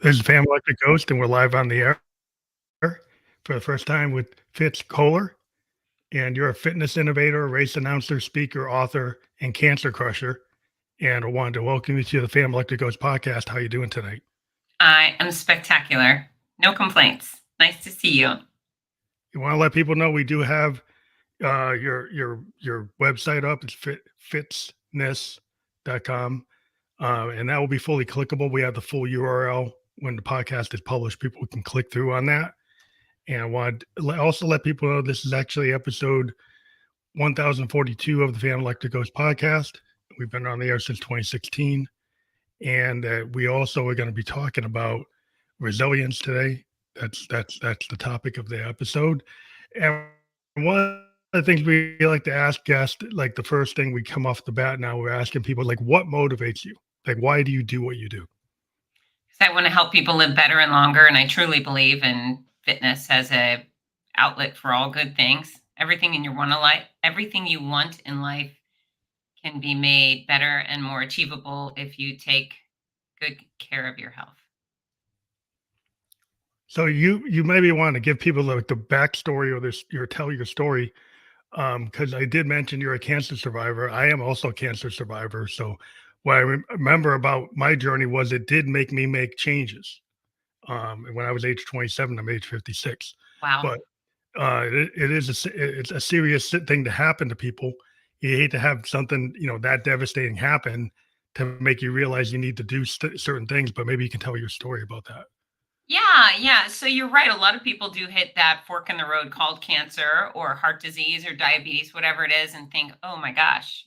This is Family Like a Ghost, and we're live on the air for the first time with Fitz Koehler. And you're a fitness innovator, race announcer, speaker, author, and cancer crusher. And I wanted to welcome you to the Family Like a Ghost podcast. How you doing tonight? I am spectacular. No complaints. Nice to see you. You want to let people know we do have your website up. It's fitzness.com. And that will be fully clickable. We have the full URL when the podcast is published. People can click through on that. And I want to also let people know this is actually episode 1042 of the Family Like a Ghost podcast. We've been on the air since 2016. And we also are going to be talking about resilience today. That's the topic of the episode. And one of the things we like to ask guests, like the first thing we come off the bat now, we're asking people, like, what motivates you? Like, why do you do what you do? I want to help people live better and longer, and I truly believe in fitness as a outlet for all good things. Everything you want in life can be made better and more achievable if you take good care of your health. So you maybe want to give people like the backstory or tell your story, because I did mention you're a cancer survivor. I am also a cancer survivor. So what I remember about my journey was it did make me make changes. And when I was age 27, I'm age 56. Wow. But it's a serious thing to happen to people. You hate to have something that devastating happen to make you realize you need to do certain things. But maybe you can tell your story about that. Yeah. So you're right. A lot of people do hit that fork in the road called cancer or heart disease or diabetes, whatever it is, and think, "Oh my gosh,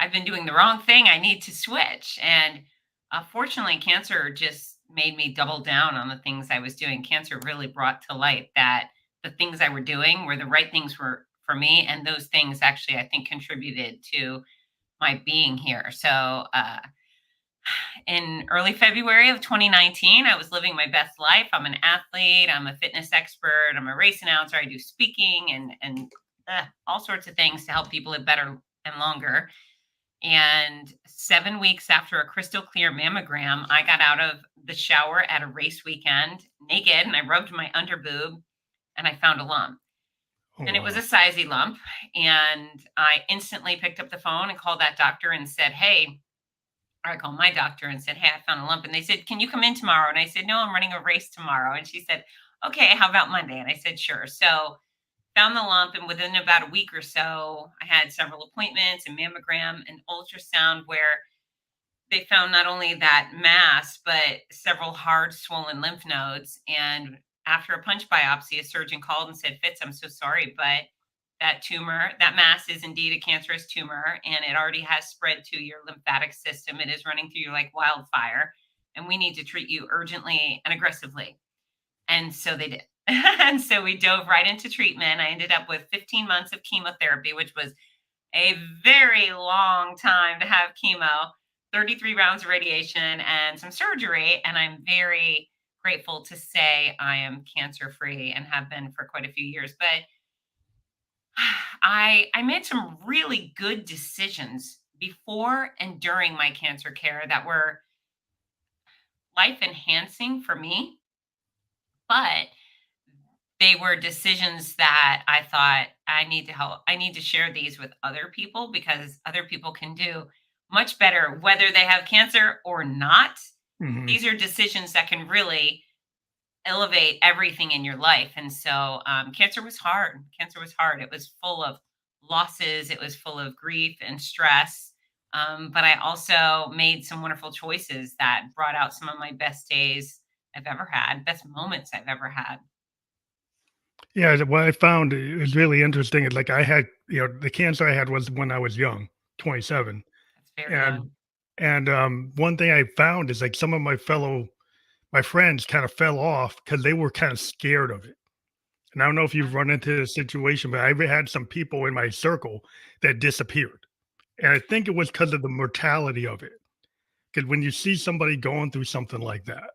I've been doing the wrong thing. I need to switch." And fortunately, cancer just made me double down on the things I was doing. Cancer really brought to light that the things I were doing were the right things for me, and those things actually, I think, contributed to my being here. So in early February of 2019, I was living my best life. I'm an athlete, I'm a fitness expert, I'm a race announcer, I do speaking and all sorts of things to help people live better and longer. And 7 weeks after a crystal clear mammogram, I got out of the shower at a race weekend naked and I rubbed my underboob and I found a lump. Oh And it was a wow. sizey lump. And I instantly picked up the phone and called that doctor and said, "Hey," I called my doctor and said, "Hey, I found a lump." And they said, "Can you come in tomorrow?" And I said, "No, I'm running a race tomorrow." And she said, "Okay, how about Monday?" And I said, "Sure." So found the lump. And within about a week or so, I had several appointments, a mammogram, an ultrasound, where they found not only that mass, but several hard swollen lymph nodes. And after a punch biopsy, a surgeon called and said, "Fitz, I'm so sorry, but that mass is indeed a cancerous tumor, and it already has spread to your lymphatic system. It is running through you like wildfire, and we need to treat you urgently and aggressively." And so they did. And so we dove right into treatment. I ended up with 15 months of chemotherapy, which was a very long time to have chemo, 33 rounds of radiation, and some surgery. And I'm very grateful to say I am cancer free and have been for quite a few years. But I made some really good decisions before and during my cancer care that were life enhancing for me, but they were decisions that I thought I need to help. I need to share these with other people because other people can do much better whether they have cancer or not. Hmm. These are decisions that can really elevate everything in your life. And so cancer was hard. Cancer was hard. It was full of losses, it was full of grief and stress. But I also made some wonderful choices that brought out some of my best days I've ever had, best moments I've ever had. Yeah, what I found is really interesting is like I had, the cancer I had was when I was young, 27. That's very And young. one thing I found is like some of my friends kind of fell off because they were kind of scared of it. And I don't know if Yeah. you've run into this situation, but I've had some people in my circle that disappeared. And I think it was because of the mortality of it. Because when you see somebody going through something like that,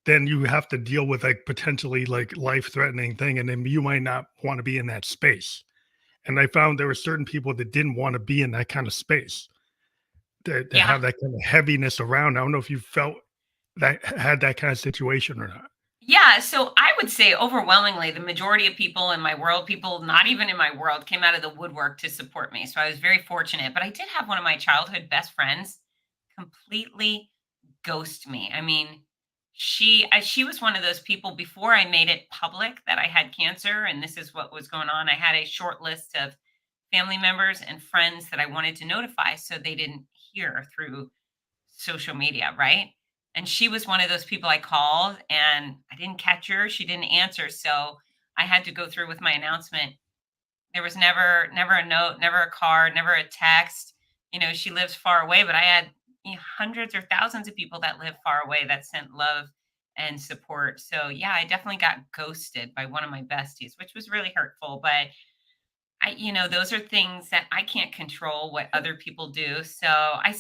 then you have to deal with like potentially like life threatening thing. And then you might not want to be in that space. And I found there were certain people that didn't want to be in that kind of space, that Yeah. have that kind of heaviness around. I don't know if you felt that had that kind of situation or not? Yeah, so I would say overwhelmingly the majority of people in my world, people not even in my world, came out of the woodwork to support me. So I was very fortunate. But I did have one of my childhood best friends completely ghost me. I mean, she was one of those people before I made it public that I had cancer and this is what was going on. I had a short list of family members and friends that I wanted to notify so they didn't hear through social media, right? And she was one of those people I called and I didn't catch her. She didn't answer. So I had to go through with my announcement. There was never a note, never a card, never a text. She lives far away, but I had hundreds or thousands of people that live far away that sent love and support. So yeah, I definitely got ghosted by one of my besties, which was really hurtful. But those are things that I can't control what other people do. So I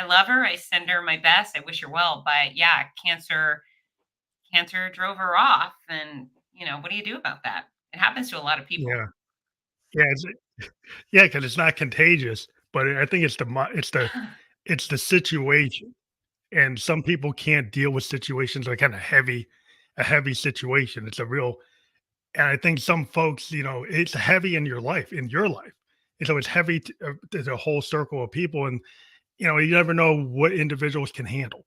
love her. I send her my best. I wish her well. But yeah, cancer drove her off. And, what do you do about that? It happens to a lot of people. Yeah. Yeah, yeah, because it's not contagious, but I think it's the situation, and some people can't deal with situations like kinda heavy a heavy situation. It's a real and I think some folks, it's heavy in your life, and so it's heavy to the whole circle of people, and, you never know what individuals can handle.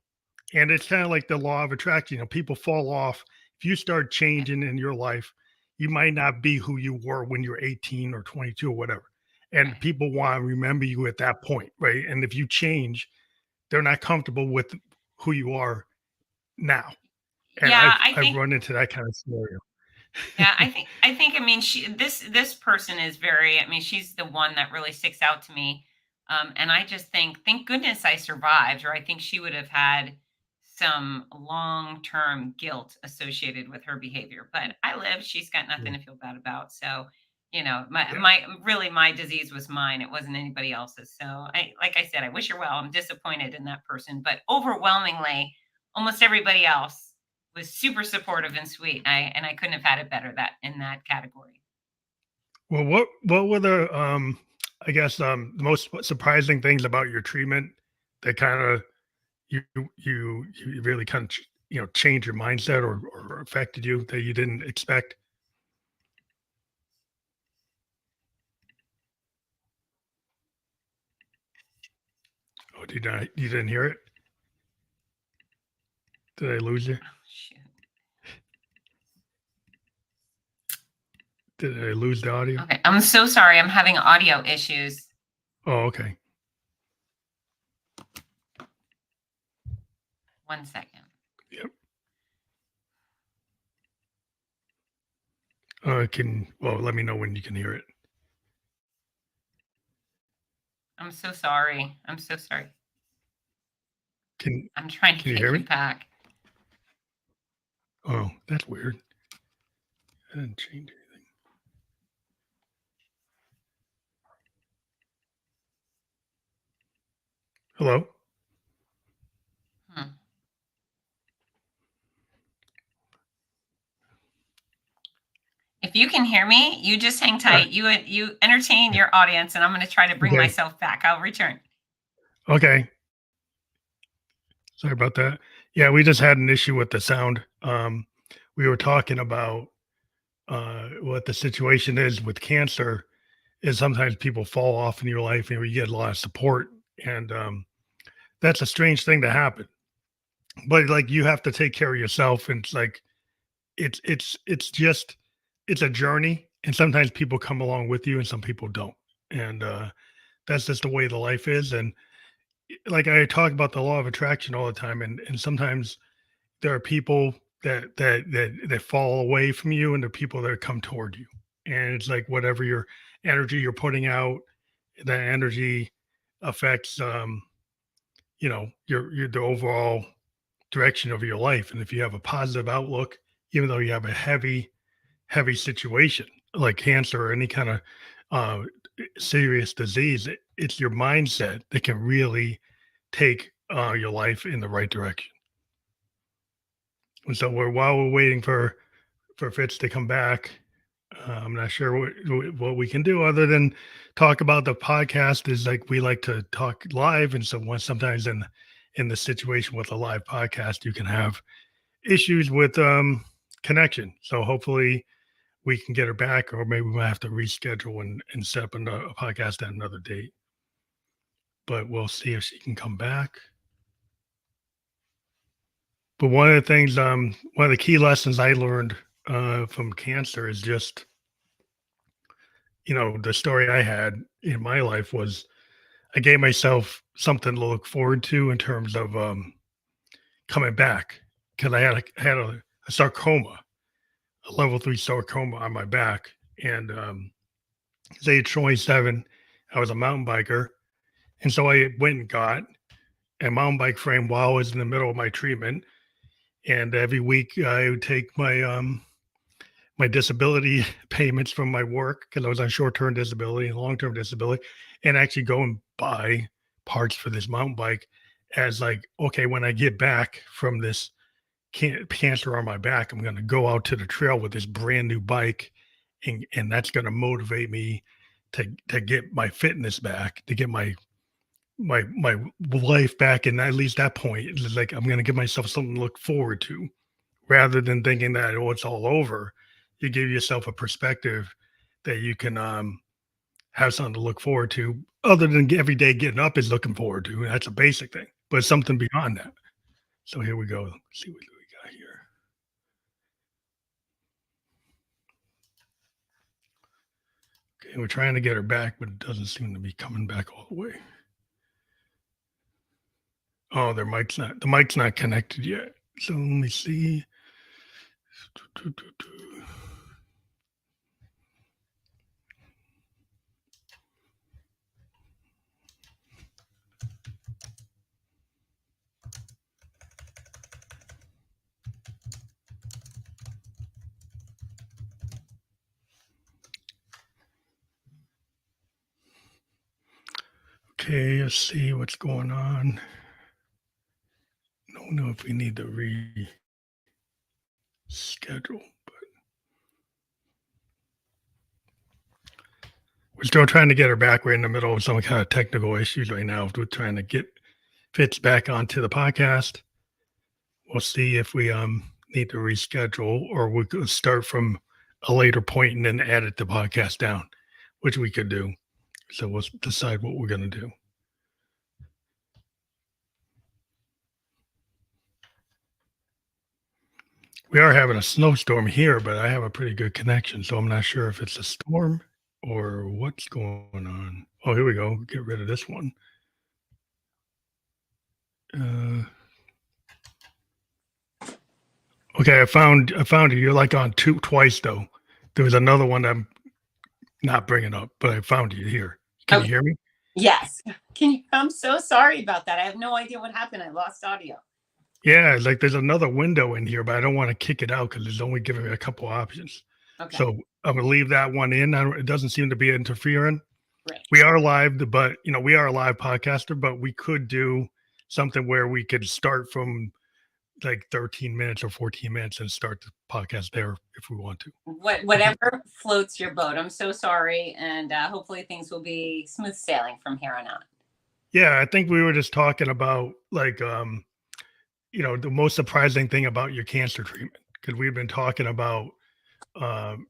And it's kind of like the law of attraction. People fall off. If you start Yeah, changing in your life, you might not be who you were when you're 18 or 22 or whatever. And right. people want to remember you at that point, right? And if you change, they're not comfortable with who you are now. And Yeah, I I've think run into that kind of scenario. Yeah, I think I mean this person is very I mean she's the one that really sticks out to me. And I just think thank goodness I survived or I think she would have had some long-term guilt associated with her behavior. But I lived, she's got nothing Yeah. to feel bad about. So, my Yeah. my really my disease was mine. It wasn't anybody else's. So I like I said, I wish her well. I'm disappointed in that person, but overwhelmingly almost everybody else was super supportive and sweet. I couldn't have had it better that in that category. Well, what were the I guess the most surprising things about your treatment that kind of you you really kind of change your mindset or affected you that you didn't expect? Oh, you didn't hear it? Did I lose you? Oh, shoot. Did I lose the audio? Okay, I'm so sorry. I'm having audio issues. Oh, okay. One second. Yep. Let me know when you can hear it. I'm so sorry. I'm so sorry. Can I'm trying to can you get hear you me? back. Oh, that's weird. I didn't change anything. Hello? Hmm. If you can hear me, you just hang Uh, tight. You entertain your audience, and I'm going to try to bring okay. myself back. I'll return. Okay. Sorry about that. Yeah, we just had an issue with the sound. We were talking about what the situation is with cancer is sometimes people fall off in your life and you get a lot of support. And that's a strange thing to happen. But like you have to take care of yourself. And it's like it's just it's a journey. And sometimes people come along with you and some people don't. And that's just the way the life is. And like I talk about the law of attraction all the time. And sometimes there are people that fall away from you and the people that come toward you. And it's like whatever your energy you're putting out, that energy affects your the overall direction of your life. And if you have a positive outlook, even though you have a heavy situation like cancer or any kind of uh serious disease, it's your mindset that can really take your life in the right direction. And so while we're waiting for Fitz to come back, I'm not sure what we can do other than talk about the podcast. Is like we like to talk live, and so sometimes in the situation with a live podcast, you can have issues with connection. So hopefully we can get her back, or maybe we might have to reschedule and set up a podcast at another date. But we'll see if she can come back. But one of the things, one of the key lessons I learned from cancer is just, the story I had in my life was I gave myself something to look forward to in terms of coming back, because I had a sarcoma, a level 3 sarcoma on my back. And at age 27, I was a mountain biker. And so I went and got a mountain bike frame while I was in the middle of my treatment. And every week I would take my disability payments from my work, because I was on short-term disability and long-term disability, and actually go and buy parts for this mountain bike as like, okay, when I get back from this cancer on my back, I'm going to go out to the trail with this brand new bike, and that's going to motivate me to get my fitness back, to get my life back. And at least that point, it's like I'm going to give myself something to look forward to, rather than thinking that, oh, it's all over. You give yourself a perspective that you can have something to look forward to, other than every day getting up is looking forward to. That's a basic thing, but something beyond that. So here we go. Let's see what we got here. Okay, we're trying to get her back, but it doesn't seem to be coming back all the way. Oh, the mic's not connected yet. So let me see. Okay, let's see what's going on. I don't know if we need to reschedule, but we're still trying to get her back. We're in the middle of some kind of technical issues right now. We're trying to get Fitz back onto the podcast. We'll see if we need to reschedule, or we could start from a later point and then edit the podcast down, which we could do. So we'll decide what we're going to do. We are having a snowstorm here, but I have a pretty good connection, so I'm not sure if it's a storm or what's going on. Oh, here we go. Get rid of this one. Okay, I found you. You're like on twice though. There was another one I'm not bringing up, but I found you here. Can you hear me? Yes. I'm so sorry about that. I have no idea what happened. I lost audio. Yeah, like there's another window in here, but I don't want to kick it out because it's only giving me a couple options. Okay. So I'm gonna leave that one in. It doesn't seem to be interfering. Right. We are live, but we are a live podcaster, but we could do something where we could start from like 13 minutes or 14 minutes and start the podcast there if we want to. Whatever floats your boat. I'm so sorry, and hopefully things will be smooth sailing from here on out. Yeah, I think we were just talking about like the most surprising thing about your cancer treatment, because we've been talking about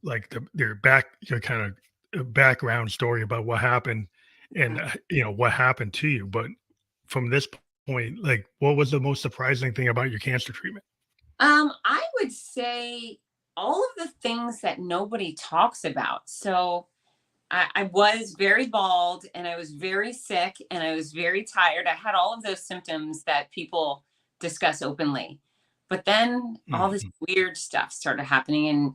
like your kind of background story about what happened and what happened to you. But from this point, like, what was the most surprising thing about your cancer treatment? I would say all of the things that nobody talks about. So I was very bald, and I was very sick, and I was very tired. I had all of those symptoms that people discuss openly. But then all this weird stuff started happening, and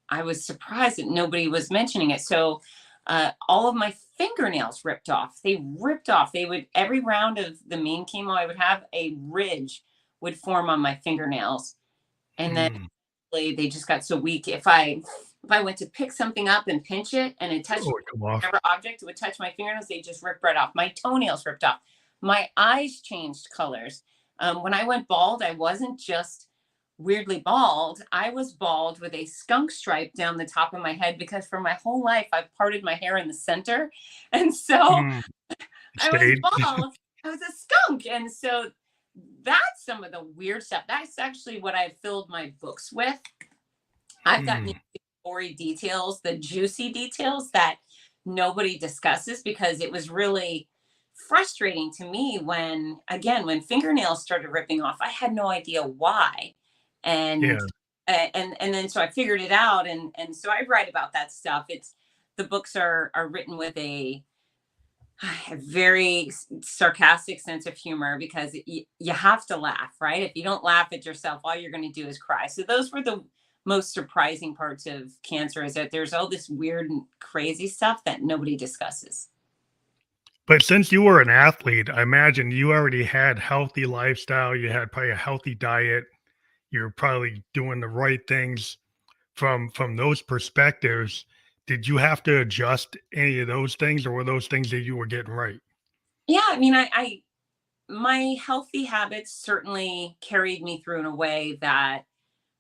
I was surprised that nobody was mentioning it. So all of my fingernails ripped off. They ripped off. Every round of the main chemo I would have, a ridge would form on my fingernails. And then they just got so weak. If I went to pick something up and pinch it, and it touched whatever object, it would touch my fingernails, they just ripped right off. My toenails ripped off. My eyes changed colors. When I went bald, I wasn't just weirdly bald. I was bald with a skunk stripe down the top of my head, because for my whole life I've parted my hair in the center. And so I was bald. I was a skunk. And so that's some of the weird stuff. That's actually what I filled my books with. I've gotten Mm, the gory details, the juicy details that nobody discusses, because it was really frustrating to me when, again, when fingernails started ripping off, I had no idea why. yeah. And and then so I figured it out, and so I write about that stuff. It's the books are written with a very sarcastic sense of humor, because you have to laugh, right? If you don't laugh at yourself, all you're going to do is cry. So those were the most surprising parts of cancer, is that there's all this weird and crazy stuff that nobody discusses. But since you were an athlete, I imagine you already had healthy lifestyle, you had probably a healthy diet, you're probably doing the right things from those perspectives. Did you have to adjust any of those things, or were those things that you were getting right? Yeah, I mean, I my healthy habits certainly carried me through in a way that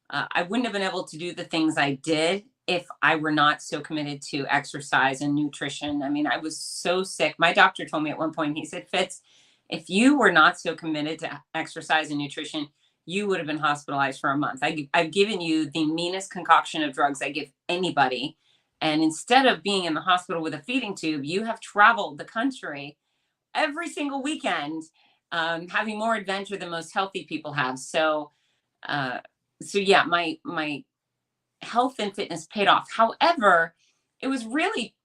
I wouldn't have been able to do the things I did if I were not so committed to exercise and nutrition. I mean, I was so sick. My doctor told me at one point, he said, Fitz, if you were not so committed to exercise and nutrition, you would have been hospitalized for a month. I've given you the meanest concoction of drugs I give anybody. And instead of being in the hospital with a feeding tube, you have traveled the country every single weekend, having more adventure than most healthy people have. Uh, so yeah, my health and fitness paid off. However, it was really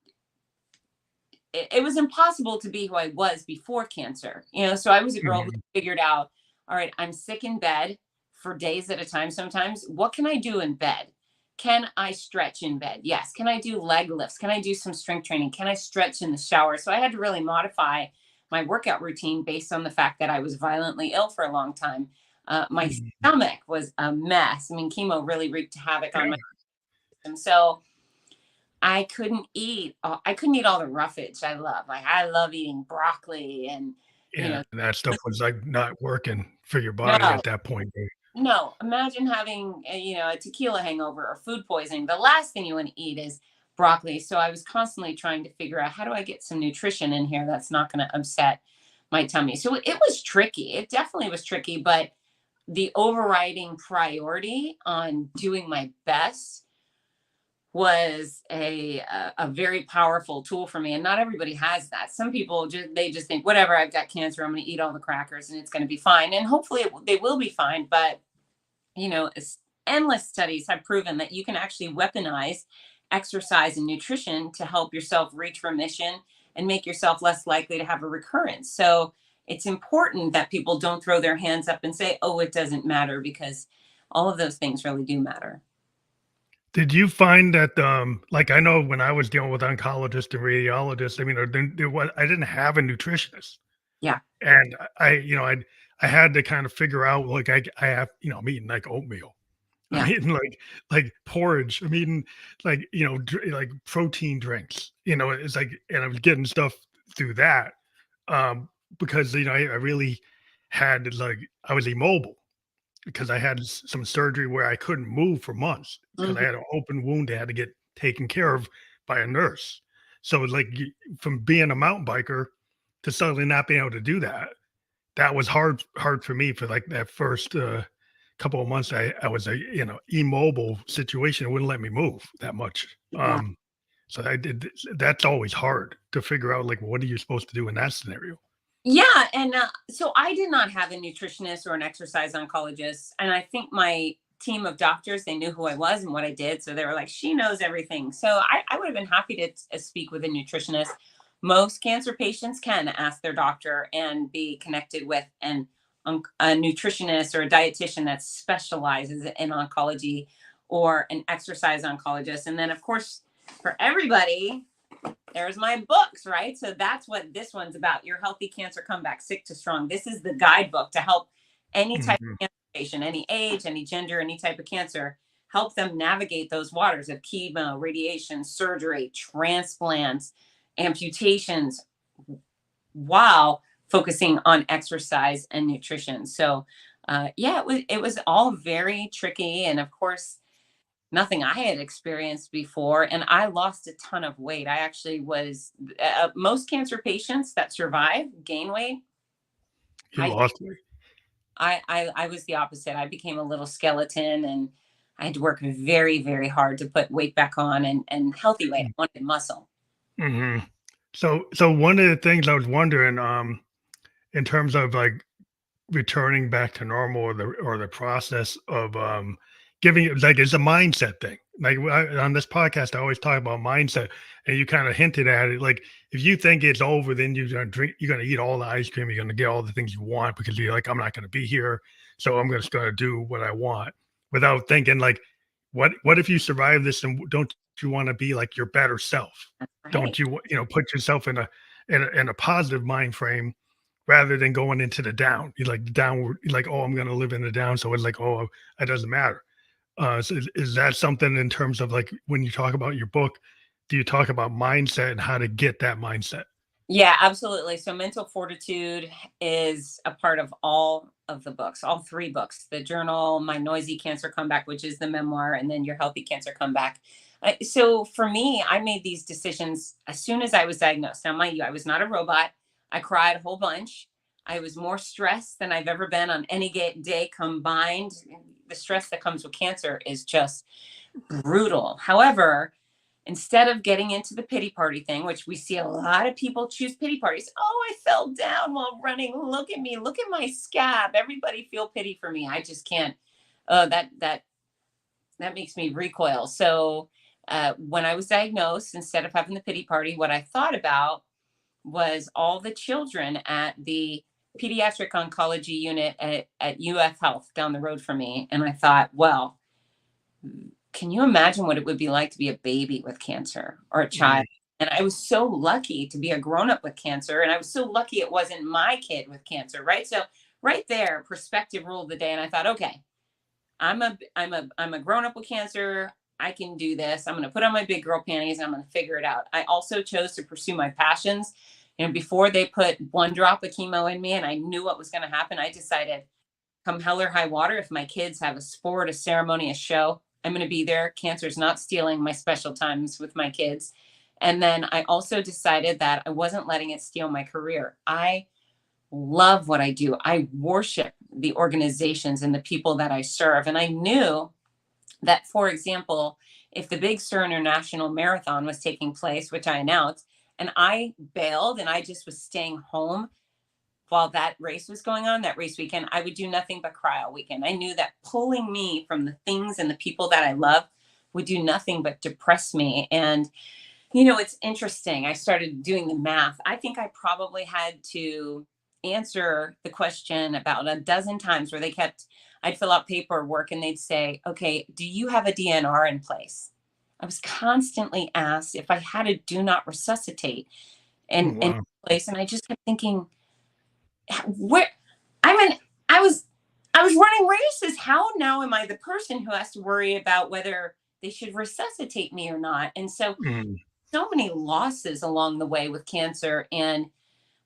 it was impossible to be who I was before cancer. So I was a girl who Mhm, figured out, all right, I'm sick in bed for days at a time sometimes. What can I do in bed? Can I stretch in bed? Yes. Can I do leg lifts? Can I do some strength training? Can I stretch in the shower? So I had to really modify my workout routine based on the fact that I was violently ill for a long time. My mhm. stomach was a mess. I mean, chemo really wreaked havoc on my Yeah, system. So I couldn't eat all the roughage I love. Like, I love eating broccoli and, you yeah, know, and that stuff was, like, not working for your body no, at that point, right? no. Imagine having, a tequila hangover or food poisoning. The last thing you want to eat is broccoli. So I was constantly trying to figure out, how do I get some nutrition in here that's not going to upset my tummy. So it was tricky. It definitely was tricky, but the overriding priority on doing my best was a very powerful tool for me, and not everybody has that. Some people just think, whatever, I've got cancer, I'm going to eat all the crackers and it's going to be fine, and hopefully they will be fine. But endless studies have proven that you can actually weaponize exercise and nutrition to help yourself reach remission and make yourself less likely to have a recurrence. So it's important that people don't throw their hands up and say, oh, it doesn't matter, because all of those things really do matter. Did you find that, like, I know when I was dealing with oncologists and radiologists, I mean, there was I didn't have a nutritionist, Yeah. and I had to kind of figure out, like, I have I'm eating, like, oatmeal. I'm Yeah. eating, like, porridge. I'm eating, like, like, protein drinks, it's like, and I was getting stuff through that, because, I really had, like, I was immobile, because I had some surgery where I couldn't move for months because I Mhm. had an open wound that had to get taken care of by a nurse. So, like, from being a mountain biker to suddenly not being able to do that, that was hard for me for, like, that first couple of months. I was a immobile situation. It wouldn't let me move that much. Yeah. So I did. That's always hard to figure out. Like, what are you supposed to do in that scenario? Yeah, and so I did not have a nutritionist or an exercise oncologist, and I think my team of doctors, they knew who I was and what I did, so they were like, she knows everything. So I would have been happy to speak with a nutritionist. Most cancer patients can ask their doctor and be connected with a nutritionist or a dietitian that specializes in oncology, or an exercise oncologist. And then, of course, for everybody, there's my books, right? So that's what this one's about. Your Healthy Cancer Comeback, Sick to Strong. This is the guidebook to help any type Mhm. of cancer patient, any age, any gender, any type of cancer, help them navigate those waters of chemo, radiation, surgery, transplants, amputations, while focusing on exercise and nutrition. So yeah, it was all very tricky. And of course, nothing I had experienced before. And I lost a ton of weight. I actually was, most cancer patients that survive gain weight. You I lost me. I was the opposite. I became a little skeleton, and I had to work very, very hard to put weight back on, and healthy weight. I wanted muscle. Mm-hmm. So one of the things I was wondering, in terms of like returning back to normal, or the process of giving it, like, it's a mindset thing. Like, on this podcast, I always talk about mindset, and you kind of hinted at it. Like, if you think it's over, then you're gonna eat all the ice cream, you're gonna get all the things you want, because you're like, I'm not gonna be here, so I'm just gonna do what I want, without thinking like, what if you survive this, and don't you want to be like your better self? That's right. Don't you, put yourself in a positive mind frame, rather than going into the down. You like downward, you're like, oh, I'm gonna live in the down. So it's like, oh, it doesn't matter. So is that something, in terms of like, when you talk about your book, do you talk about mindset and how to get that mindset? Yeah, absolutely. So mental fortitude is a part of all of the books, all three books: the journal, My Noisy Cancer Comeback, which is the memoir, and then Your Healthy Cancer Comeback. So for me, I made these decisions as soon as I was diagnosed. Now, mind you, I was not a robot. I cried a whole bunch. I was more stressed than I've ever been on any day combined. The stress that comes with cancer is just brutal. However, instead of getting into the pity party thing, which we see a lot of people choose pity parties. Oh, I fell down while running. Look at me. Look at my scab. Everybody feel pity for me. I just can't. That makes me recoil. So when I was diagnosed, instead of having the pity party, what I thought about was all the children at the pediatric oncology unit at UF Health down the road from me. And I thought, well, can you imagine what it would be like to be a baby with cancer, or a child? And I was so lucky to be a grown up with cancer. And I was so lucky it wasn't my kid with cancer. Right. So right there, perspective ruled the day. And I thought, okay, I'm a grown up with cancer. I can do this. I'm going to put on my big girl panties and I'm going to figure it out. I also chose to pursue my passions. Before they put one drop of chemo in me and I knew what was going to happen, I decided, come hell or high water, if my kids have a sport, a ceremony, a show, I'm going to be there. Cancer's not stealing my special times with my kids. And then I also decided that I wasn't letting it steal my career. I love what I do. I worship the organizations and the people that I serve. And I knew that, for example, if the big Sur International Marathon was taking place, which I announced, and I bailed and I just was staying home while that race was going on, that race weekend, I would do nothing but cry all weekend. I knew that pulling me from the things and the people that I love would do nothing but depress me. And, it's interesting. I started doing the math. I think I probably had to answer the question about a dozen times, where I'd fill out paperwork and they'd say, okay, do you have a DNR in place? I was constantly asked if I had a do not resuscitate in Wow. place. And I just kept thinking, where I mean, I was I was running races. How now am I the person who has to worry about whether they should resuscitate me or not? And Mm. so many losses along the way with cancer. And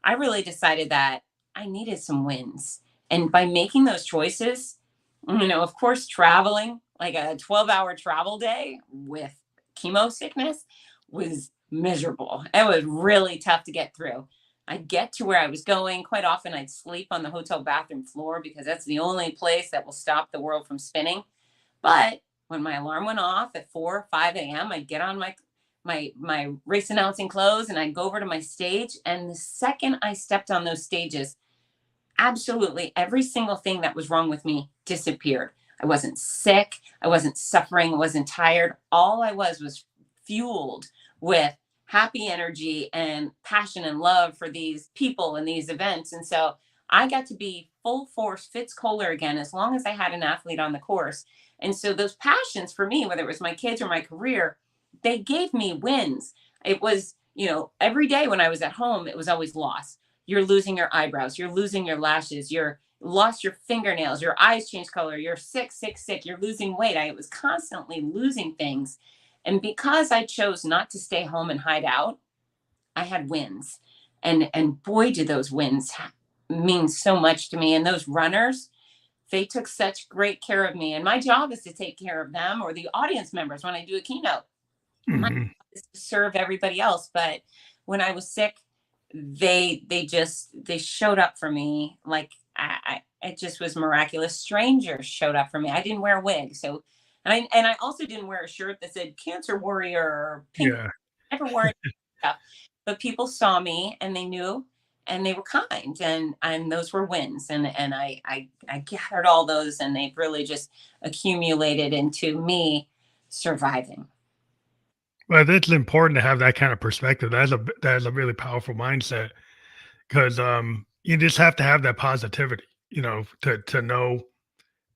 I really decided that I needed some wins. And by making those choices, of course, traveling like a 12-hour travel day with chemo sickness was miserable. It was really tough to get through. I'd get to where I was going. Quite often, I'd sleep on the hotel bathroom floor because that's the only place that will stop the world from spinning. But when my alarm went off at 4 or 5 a.m., I'd get on my race announcing clothes and I'd go over to my stage. And the second I stepped on those stages, absolutely every single thing that was wrong with me disappeared. I wasn't sick. I wasn't suffering. I wasn't tired. All I was fueled with happy energy and passion and love for these people and these events. And so I got to be full force Fitz Koehler again, as long as I had an athlete on the course. And so those passions for me, whether it was my kids or my career, they gave me wins. It was, every day when I was at home, it was always loss. You're losing your eyebrows, you're losing your lashes, you're lost your fingernails, your eyes change color, you're sick, sick, sick, you're losing weight. I was constantly losing things. And because I chose not to stay home and hide out, I had wins. And boy, did those wins mean so much to me. And those runners, they took such great care of me. And my job is to take care of them or the audience members when I do a keynote. My Hmm. job is to serve everybody else. But when I was sick, they showed up for me like it just was miraculous. Strangers showed up for me. I didn't wear a wig. So, and I also didn't wear a shirt that said cancer warrior or pink. Yeah. Never wore any stuff, but people saw me and they knew and they were kind, and those were wins. And I gathered all those, and they've really just accumulated into me surviving. Well, it's important to have that kind of perspective. That's a really powerful mindset because you just have to have that positivity, to know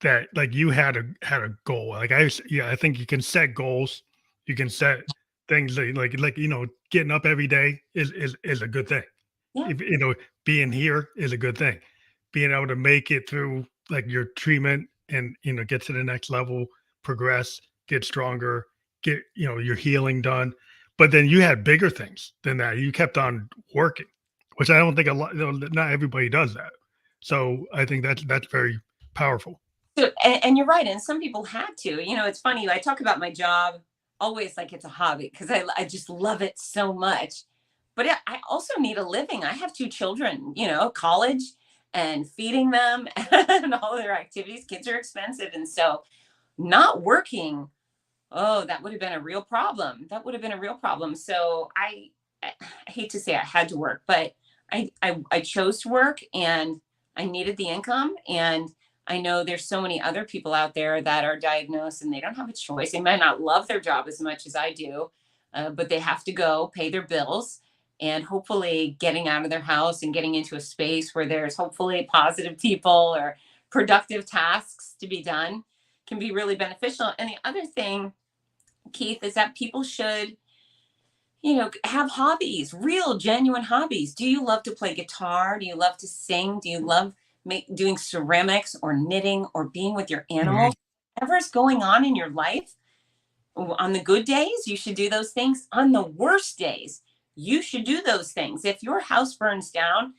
that like you had a goal. Like yeah, I think you can set goals. You can set things like getting up every day is a good thing. Yeah. If, being here is a good thing. Being able to make it through like your treatment and get to the next level, progress, get stronger, get your healing done. But then you had bigger things than that. You kept on working, which I don't think a lot. Not everybody does that. So I think that's very powerful. So, and you're right. And some people had to. It's funny. I talk about my job always like it's a hobby because I just love it so much. But I also need a living. I have 2 children, college and feeding them and all their activities. Kids are expensive. And so not working, oh, that would have been a real problem. That would have been a real problem. So I hate to say I had to work, but I chose to work, and I needed the income. And I know there's so many other people out there that are diagnosed and they don't have a choice. They might not love their job as much as I do, but they have to go pay their bills, and hopefully getting out of their house and getting into a space where there's hopefully positive people or productive tasks to be done can be really beneficial. And the other thing, Keith, is that people should, have hobbies, real, genuine hobbies. Do you love to play guitar? Do you love to sing? Do you love doing ceramics or knitting or being with your Mhm. animals? Whatever's going on in your life, on the good days, you should do those things. On the worst days, you should do those things. If your house burns down,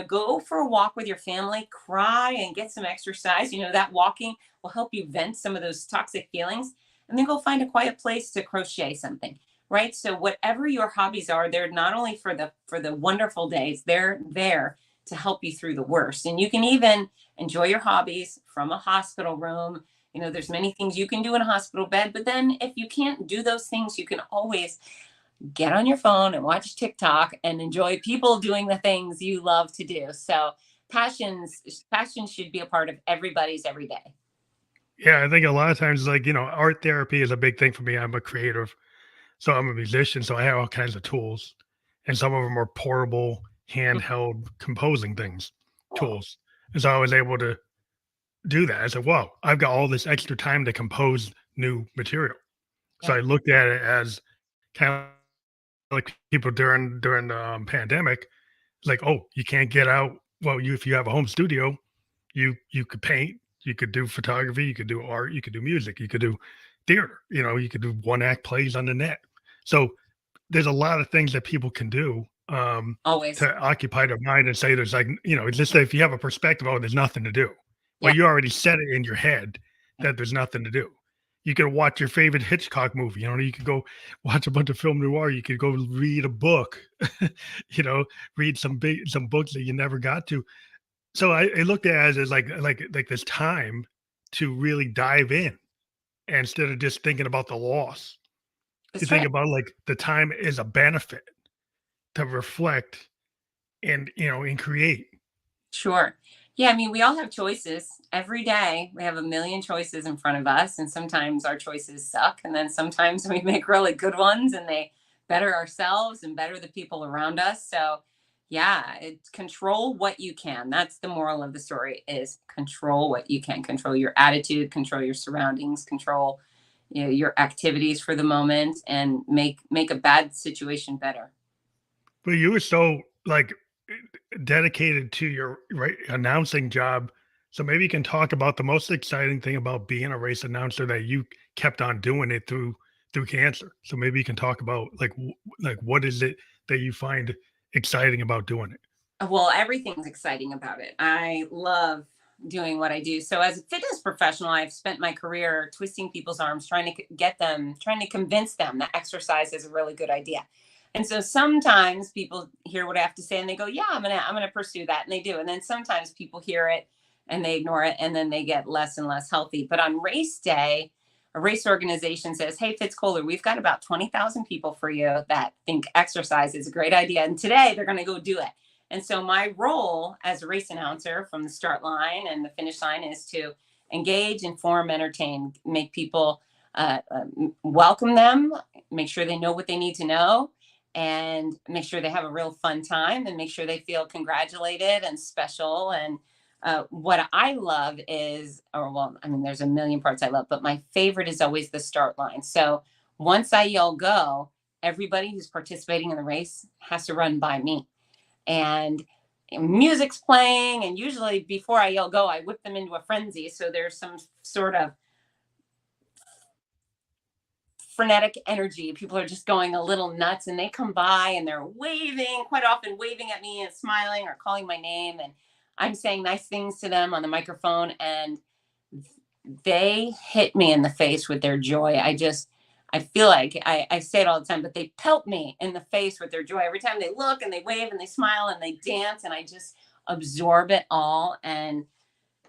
go for a walk with your family, cry and get some exercise. That walking will help you vent some of those toxic feelings, and then go find a quiet place to crochet something. Right. So whatever your hobbies are, they're not only for the wonderful days, they're there to help you through the worst. And you can even enjoy your hobbies from a hospital room. There's many things you can do in a hospital bed, but then if you can't do those things, you can always get on your phone and watch TikTok and enjoy people doing the things you love to do. So passions should be a part of everybody's every day. Yeah, I think a lot of times, like, art therapy is a big thing for me. I'm a creative, so I'm a musician, so I have all kinds of tools, and some of them are portable, handheld composing Cool. tools. And so I was able to do that. I said, "Wow, I've got all this extra time to compose new material." So Yeah. I looked at it as kind of like people during the pandemic. It's like, oh, you can't get out. Well, if you have a home studio, you could paint, you could do photography, you could do art, you could do music, you could do theater. You could do one act plays on the net. So there's a lot of things that people can do Always. to occupy their mind and say there's like, it's just that if you have a perspective, oh, there's nothing to do. Yeah. Well, you already set it in your head that there's nothing to do. You could watch your favorite Hitchcock movie. You could go watch a bunch of film noir. You could go read a book. Read some books that you never got to. So I looked at it as like this time to really dive in instead of just thinking about the loss. You That's think right. about like the time is a benefit to reflect and create. Sure. Yeah, I mean, we all have choices every day. We have a million choices in front of us, and sometimes our choices suck, and then sometimes we make really good ones, and they better ourselves and better the people around us. So, yeah, it's control what you can. That's the moral of the story: is control what you can. Control your attitude, control your surroundings, control your activities for the moment, and make a bad situation better. But you were so like dedicated to your announcing job. So maybe you can talk about the most exciting thing about being a race announcer that you kept on doing it through cancer. So maybe you can talk about like what is it that you find exciting about doing it? Well, everything's exciting about it. I love doing what I do. So as a fitness professional, I've spent my career twisting people's arms, trying to get them, trying to convince them that exercise is a really good idea. And so sometimes people hear what I have to say and they go, "Yeah, I'm going to pursue that." And they do. And then sometimes people hear it and they ignore it, and then they get less and less healthy. But on race day, a race organization says, hey, Fitz Koehler, we've got about 20,000 people for you that think exercise is a great idea. And today they're going to go do it. And so my role as a race announcer from the start line and the finish line is to engage, inform, entertain, make people welcome them, make sure they know what they need to know, and make sure they have a real fun time, and make sure they feel congratulated and special. And what I love is, or well, I mean, there's a million parts I love, but my favorite is always the start line. So once I yell go, everybody who's participating in the race has to run by me. And music's playing, and usually before I yell go, I whip them into a frenzy. So there's some sort of frenetic energy. People are just going a little nuts, and they come by and they're waving, quite often waving at me and smiling or calling my name. And I'm saying nice things to them on the microphone, and they hit me in the face with their joy. I feel like I say it all the time, but they pelt me in the face with their joy. Every time they look and they wave and they smile and they dance, and I just absorb it all. And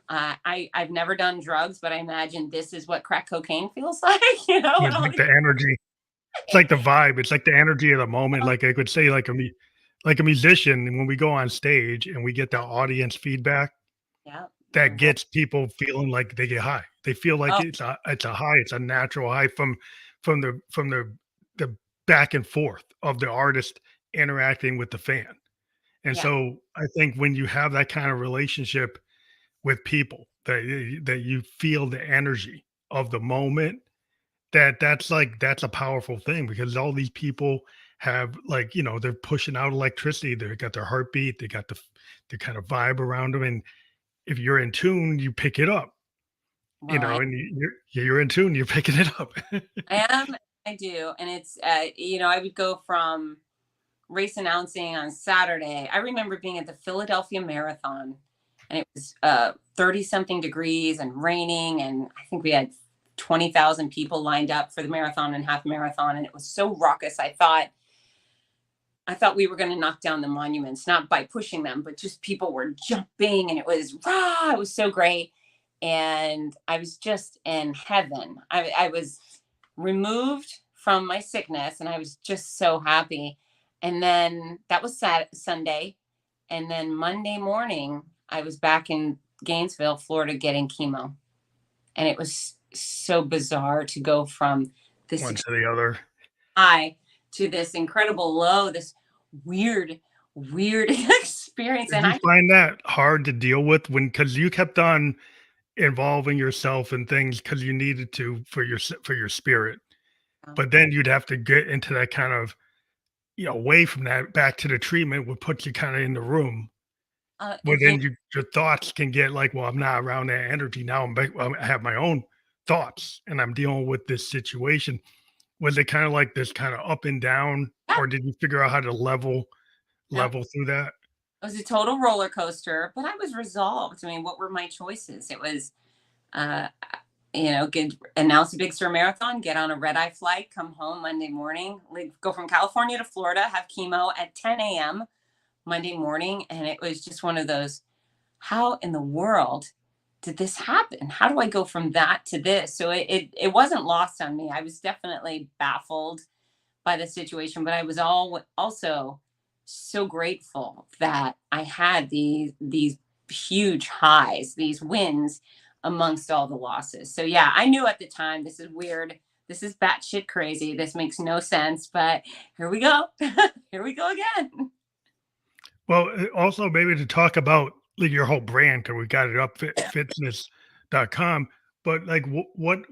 I've never done drugs, but I imagine this is what crack cocaine feels like, you know? It's like the energy. It's like the vibe. It's like the energy of the moment. Like I could say, like a musician, and when we go on stage and we get the audience feedback, Yeah. that gets people feeling like they get high. They feel like Oh, it's a high. It's a natural high from the back and forth of the artist interacting with the fan. And yeah. so I think when you have that kind of relationship with people, that you feel the energy of the moment, that's a powerful thing, because all these people have, like, they're pushing out electricity. They got their heartbeat, they got the kind of vibe around them. And if you're in tune, you pick it up, Well, and you're in tune, you're picking it up. I am. I do. And it's, I would go from race announcing on Saturday. I remember being at the Philadelphia Marathon, and it was 30 something degrees and raining. And I think we had 20,000 people lined up for the marathon and half marathon. And it was so raucous. I thought we were going to knock down the monuments, not by pushing them, but just people were jumping, and it was rah, it was so great. And I was just in heaven. I was removed from my sickness, and I was just so happy. And then that was Sunday. And then Monday morning, I was back in Gainesville, Florida, getting chemo. And it was so bizarre to go from this One to the other. high to this incredible low, this weird, weird experience. Did And you I, find that hard to deal with, because you kept on involving yourself in things because you needed to for your spirit, but then you'd have to get into that kind of, away from that, back to the treatment would put you kind of in the room, where you then your thoughts can get like, well, I'm not around that energy now. I have my own thoughts, and I'm dealing with this situation. Was it kind of like this kind of up and down, yeah, or did you figure out how to no, level through that? it was a total roller coaster, but I was resolved. I mean, what were my choices? It was, uh, announce a big Sur Marathon, get on a red eye flight, come home Monday morning, go from California to Florida, have chemo at 10 a.m. Monday morning. And it was just one of those, how in the world did this happen? How do I go from that to this? So it wasn't lost on me. I was definitely baffled by the situation, but I was also so grateful that I had these huge highs, these wins amongst all the losses. So yeah, I knew at the time, this is weird. This is batshit crazy. This makes no sense, but here we go. Here we go again. Well, also maybe to talk about like your whole brand, because we got it up, fitzness.com, but like what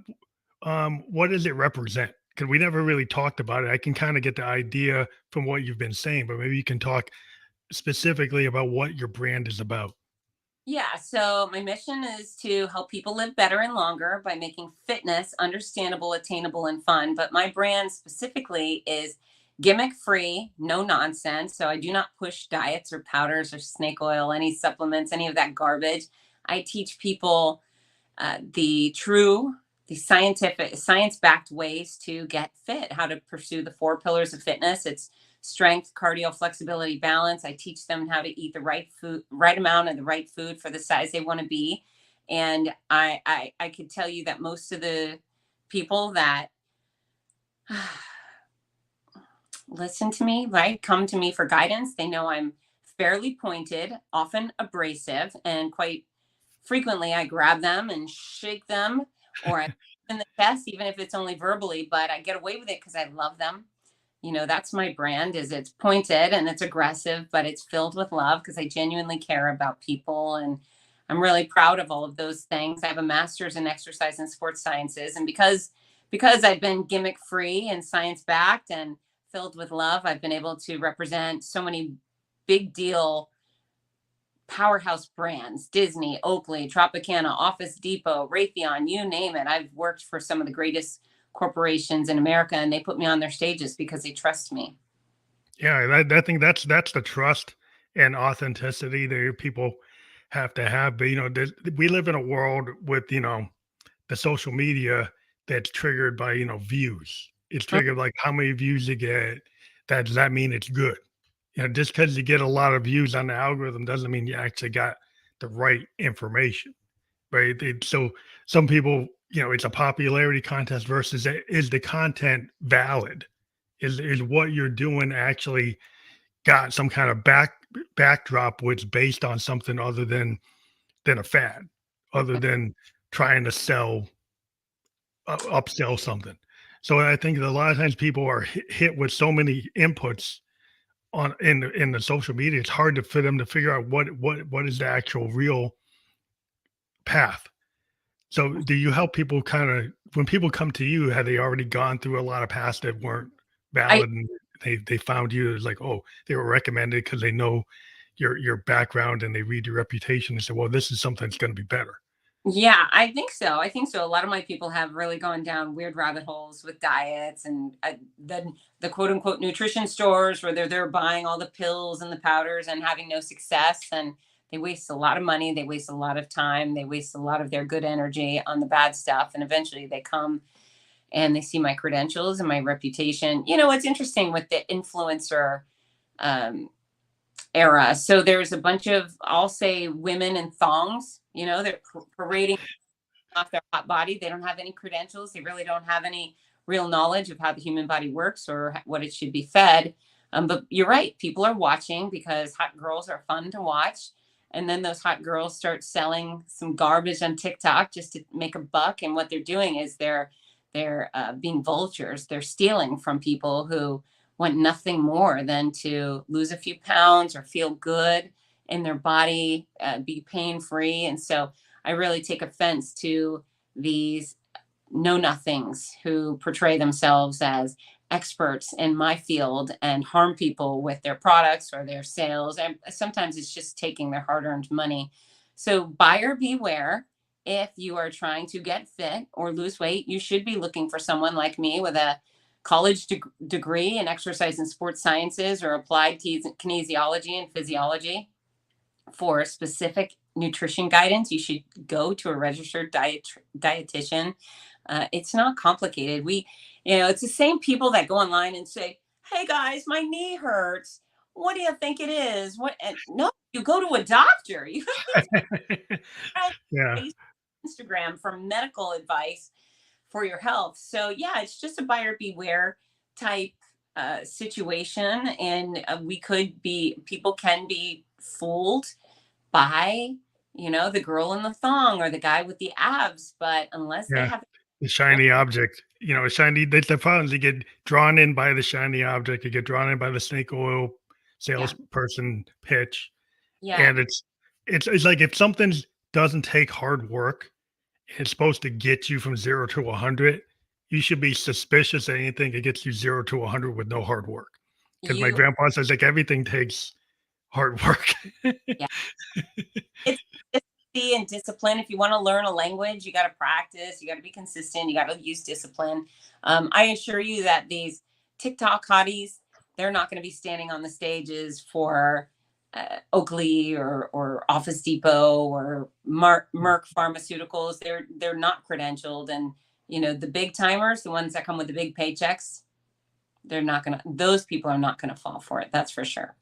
does it represent? Because we never really talked about it. I can kind of get the idea from what you've been saying, but maybe you can talk specifically about what your brand is about. Yeah, so my mission is to help people live better and longer by making fitness understandable, attainable, and fun. But my brand specifically is gimmick free, no nonsense. So I do not push diets or powders or snake oil, any supplements, any of that garbage. I teach people the scientific, science backed ways to get fit, how to pursue the 4 pillars of fitness. It's strength, cardio, flexibility, balance. I teach them how to eat the right food, right amount of the right food for the size they want to be. And I could tell you that most of the people that listen to me, right, come to me for guidance, they know I'm fairly pointed, often abrasive, and quite frequently I grab them and shake them, or I in the chest, even if it's only verbally, but I get away with it because I love them. You know, that's my brand, is it's pointed and it's aggressive, but it's filled with love because I genuinely care about people. And I'm really proud of all of those things. I have a master's in exercise and sports sciences. And because I've been gimmick free and science backed and filled with love, I've been able to represent so many big deal powerhouse brands: Disney, Oakley, Tropicana, Office Depot, Raytheon, you name it. I've worked for some of the greatest corporations in America, and they put me on their stages because they trust me. Yeah, I think that's the trust and authenticity that people have to have. But we live in a world with the social media that's triggered by views. It's triggered like how many views you get. That does that mean it's good? Just because you get a lot of views on the algorithm doesn't mean you actually got the right information, right? So some people, it's a popularity contest versus is the content valid? Is what you're doing actually got some kind of backdrop which based on something other than a fad, other than trying to upsell something. So I think that a lot of times people are hit with so many inputs on in the social media. It's hard for them to figure out what is the actual real path. So do you help people kind of when people come to you, have they already gone through a lot of paths that weren't I valid and they found you as like, oh, they were recommended because they know your background and they read your reputation and say, well, this is something that's going to be better. Yeah, I think so. I think so. A lot of my people have really gone down weird rabbit holes with diets and the quote unquote nutrition stores where they're buying all the pills and the powders and having no success. And they waste a lot of money. They waste a lot of time. They waste a lot of their good energy on the bad stuff. And eventually they come and they see my credentials and my reputation. You know, what's interesting with the influencer um, era. So there's a bunch of, I'll say, women in thongs, they're parading off their hot body. They don't have any credentials. They really don't have any real knowledge of how the human body works or what it should be fed. But you're right. People are watching because hot girls are fun to watch. And then those hot girls start selling some garbage on TikTok just to make a buck. And what they're doing is they're being vultures. They're stealing from people who want nothing more than to lose a few pounds or feel good in their body, be pain free. And so I really take offense to these know nothings who portray themselves as experts in my field and harm people with their products or their sales. And sometimes it's just taking their hard earned money. So buyer beware. If you are trying to get fit or lose weight, you should be looking for someone like me with a college degree in exercise and sports sciences or applied kinesiology and physiology. For specific nutrition guidance, you should go to a registered dietitian. It's not complicated. It's the same people that go online and say, "Hey guys, my knee hurts. What do you think it is?" No, you go to a doctor. You Yeah. Instagram for medical advice for your health. So yeah, it's just a buyer beware type situation, and people can be fooled by the girl in the thong or the guy with the abs, but unless they Yeah. have The shiny object, a shiny, the problems you get drawn in by the shiny object, you get drawn in by the snake oil yeah, salesperson pitch. yeah, And it's like if something doesn't take hard work, it's supposed to get you from 0 to 100, you should be suspicious of anything that gets you 0 to 100 with no hard work. Because my you grandpa says like everything takes hard work. yeah, it's consistency and discipline. If you want to learn a language, you got to practice, you got to be consistent, you got to use discipline. I assure you that these TikTok hotties, they're not going to be standing on the stages for Oakley or Office Depot or Merck Pharmaceuticals. They're not credentialed, and the big timers, the ones that come with the big paychecks, those people are not going to fall for it. That's for sure.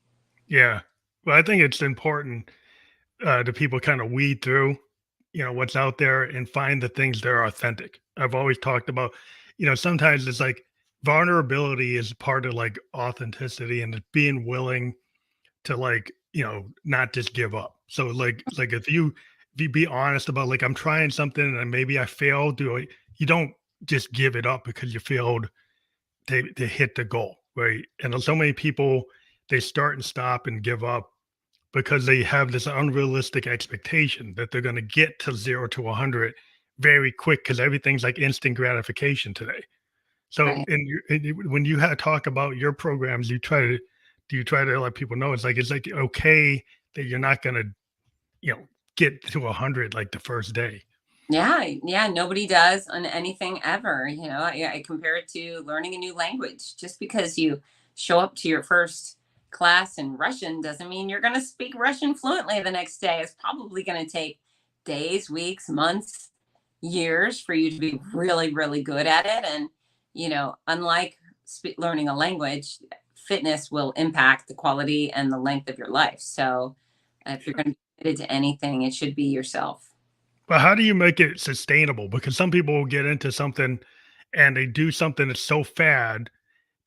Yeah. Well, I think it's important to people kind of weed through, what's out there and find the things that are authentic. I've always talked about, sometimes it's like vulnerability is part of like authenticity and being willing to like, not just give up. So like if you be honest about like I'm trying something and maybe I failed, you don't just give it up because you failed to hit the goal, right? And so many people they start and stop and give up because they have this unrealistic expectation that they're going to get to 0 to 100 very quick because everything's like instant gratification today. So, Right. when you talk about your programs, do you try to let people know it's like okay that you're not going to you know get to 100 like the first day. Yeah, yeah, nobody does on anything ever. I compare it to learning a new language. Just because you show up to your first class in Russian doesn't mean you're going to speak Russian fluently the next day. It's probably going to take days, weeks, months, years for you to be really, really good at it. And, unlike learning a language, fitness will impact the quality and the length of your life. So if you're going to be committed to anything, it should be yourself. But how do you make it sustainable? Because some people will get into something and they do something that's so fad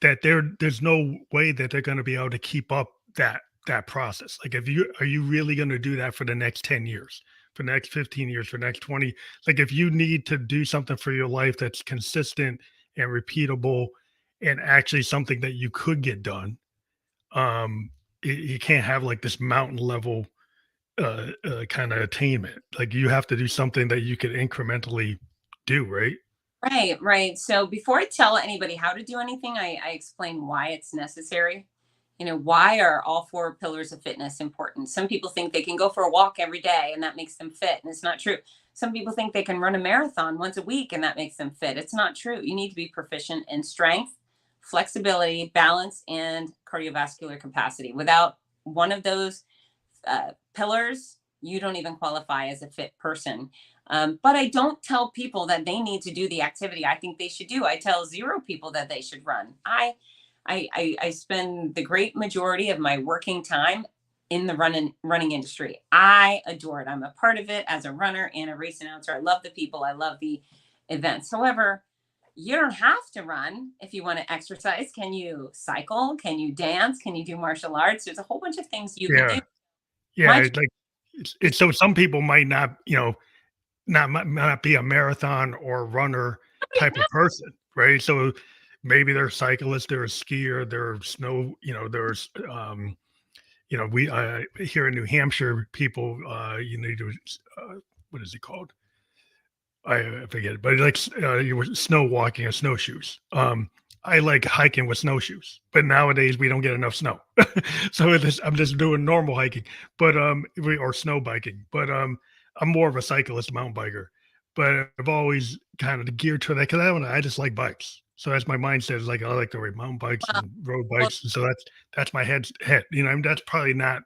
that there's no way that they're going to be able to keep up that process. Like if you are you really going to do that for the next 10 years, for the next 15 years, for the next 20? Like if you need to do something for your life that's consistent and repeatable and actually something that you could get done, you can't have like this mountain level kind of attainment. Like you have to do something that you could incrementally do, right? Right, right. So before I tell anybody how to do anything, I explain why it's necessary. Why are all four pillars of fitness important? Some people think they can go for a walk every day and that makes them fit, and it's not true. Some people think they can run a marathon once a week and that makes them fit. It's not true. You need to be proficient in strength, flexibility, balance, and cardiovascular capacity. Without one of those pillars, you don't even qualify as a fit person. But I don't tell people that they need to do the activity I think they should do. I tell zero people that they should run. I spend the great majority of my working time in the running industry. I adore it. I'm a part of it as a runner and a race announcer. I love the people. I love the events. However, you don't have to run if you want to exercise. Can you cycle? Can you dance? Can you do martial arts? There's a whole bunch of things you can Yeah. do. Yeah. My It's like it's so some people might not, not be a marathon or runner type of person, right? So maybe they're a cyclist, they're a skier, they're snow, there's we here in New Hampshire, people you need to what is it called? I forget it, but like you were snow walking or snowshoes. I like hiking with snowshoes, but nowadays we don't get enough snow, so I'm just doing normal hiking, but or snow biking. But I'm more of a cyclist, mountain biker. But I've always kind of geared to that because I just like bikes. So that's my mindset is like I like to ride mountain bikes well, and road well, bikes, and so that's my head. I mean, that's probably not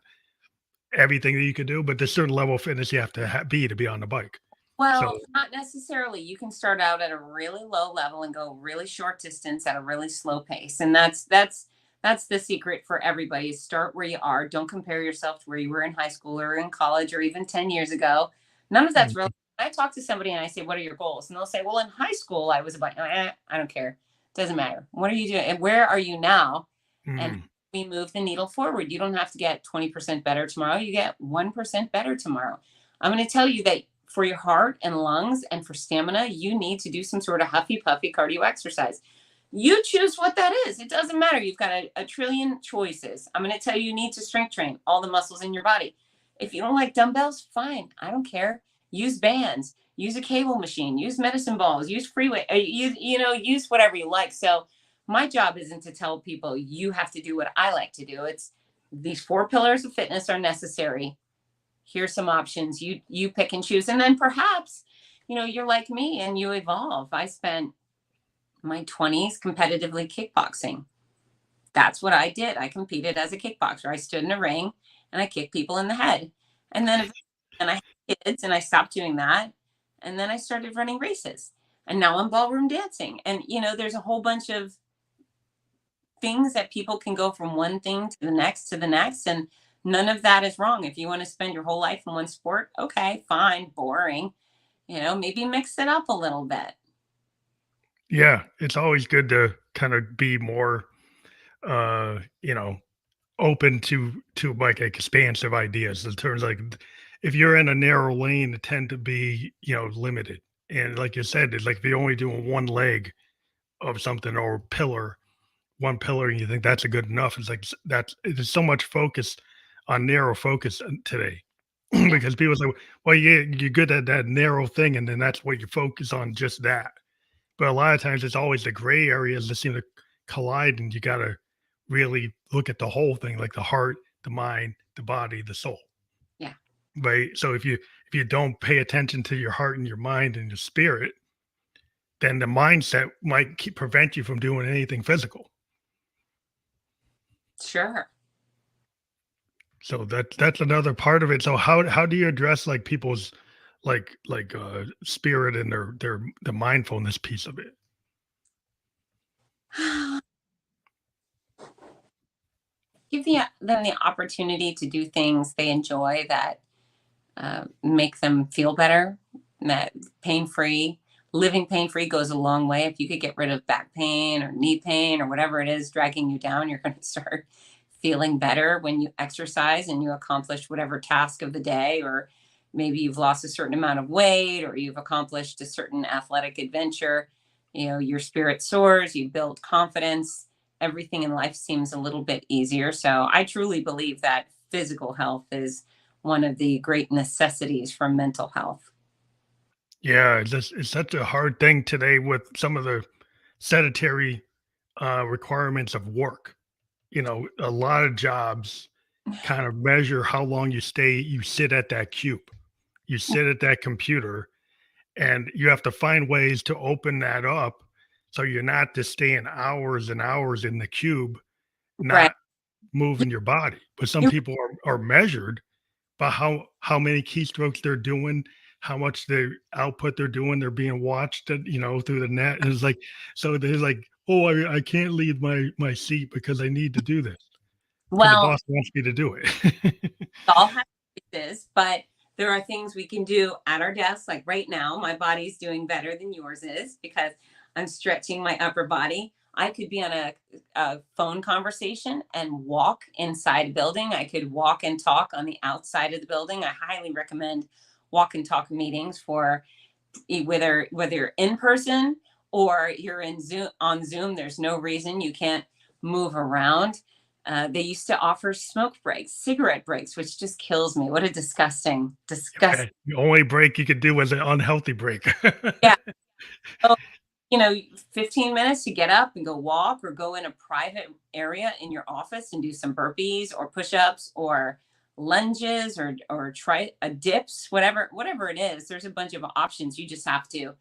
everything that you could do, but there's a certain level of fitness you have to be to be on the bike. So Well, not necessarily. You can start out at a really low level and go really short distance at a really slow pace. And that's the secret for everybody. Is start where you are. Don't compare yourself to where you were in high school or in college or even 10 years ago. None of that's really. I talk to somebody and I say, "What are your goals?" And they'll say, "Well, in high school I was about I don't care. Doesn't matter. What are you doing? And where are you now?" And mm, we move the needle forward. You don't have to get 20% better tomorrow. You get 1% better tomorrow. I'm going to tell you that for your heart and lungs and for stamina, you need to do some sort of huffy puffy cardio exercise. You choose what that is. It doesn't matter. You've got a trillion choices. I'm going to tell you, you need to strength train all the muscles in your body. If you don't like dumbbells, fine. I don't care. Use bands, use a cable machine, use medicine balls, use free weight, use whatever you like. So my job isn't to tell people you have to do what I like to do. It's these four pillars of fitness are necessary. Here's some options. You pick and choose. And then perhaps, you're like me and you evolve. I spent my 20s competitively kickboxing. That's what I did. I competed as a kickboxer. I stood in a ring and I kicked people in the head. And then and I had kids and I stopped doing that. And then I started running races. And now I'm ballroom dancing. And there's a whole bunch of things that people can go from one thing to the next to the next. And none of that is wrong. If you want to spend your whole life in one sport, okay, fine, boring. Maybe mix it up a little bit. Yeah, it's always good to kind of be more, uh, you know, open to like expansive ideas in terms like if you're in a narrow lane, it tend to be, limited. And like you said, it's like if you're only doing one leg of something or one pillar, and you think that's a good enough. It's like there's so much focus on narrow focus today Yeah, because people say, well, you're good at that narrow thing, and then that's what you focus on, just that. But a lot of times it's always the gray areas that seem to collide, and you got to really look at the whole thing, like the heart, the mind, the body, the soul. yeah, Right. So if you don't pay attention to your heart and your mind and your spirit, then the mindset might prevent you from doing anything physical. sure. So that's another part of it. So how do you address like people's spirit and their the mindfulness piece of it? Give them the opportunity to do things they enjoy that make them feel better, that pain free. Living pain free goes a long way. If you could get rid of back pain or knee pain or whatever it is dragging you down, you're going to start feeling better when you exercise and you accomplish whatever task of the day, or maybe you've lost a certain amount of weight or you've accomplished a certain athletic adventure. Your spirit soars, you build confidence, everything in life seems a little bit easier. So I truly believe that physical health is one of the great necessities for mental health. Yeah, it's such a hard thing today with some of the sedentary requirements of work. A lot of jobs kind of measure how long you sit at that cube, you sit at that computer, and you have to find ways to open that up so you're not just staying hours and hours in the cube, Right. not moving your body. But some You people are measured by how many keystrokes they're doing, how much the output they're doing, they're being watched, through the net. And it's like, so there's like, oh, I can't leave my seat because I need to do this because the well, boss wants me to do it. all have choices, but there are things we can do at our desk. Like right now, my body's doing better than yours is because I'm stretching my upper body. I could be on a phone conversation and walk inside a building. I could walk and talk on the outside of the building. I highly recommend walk and talk meetings for whether you're in person or you're in Zoom on Zoom. There's no reason you can't move around. They used to offer smoke breaks, cigarette breaks, which just kills me. What a disgusting, disgusting. Okay. The only break you could do was an unhealthy break. Yeah. So, 15 minutes to get up and go walk or go in a private area in your office and do some burpees or push-ups or lunges or try a dips, whatever it is. There's a bunch of options. You just have to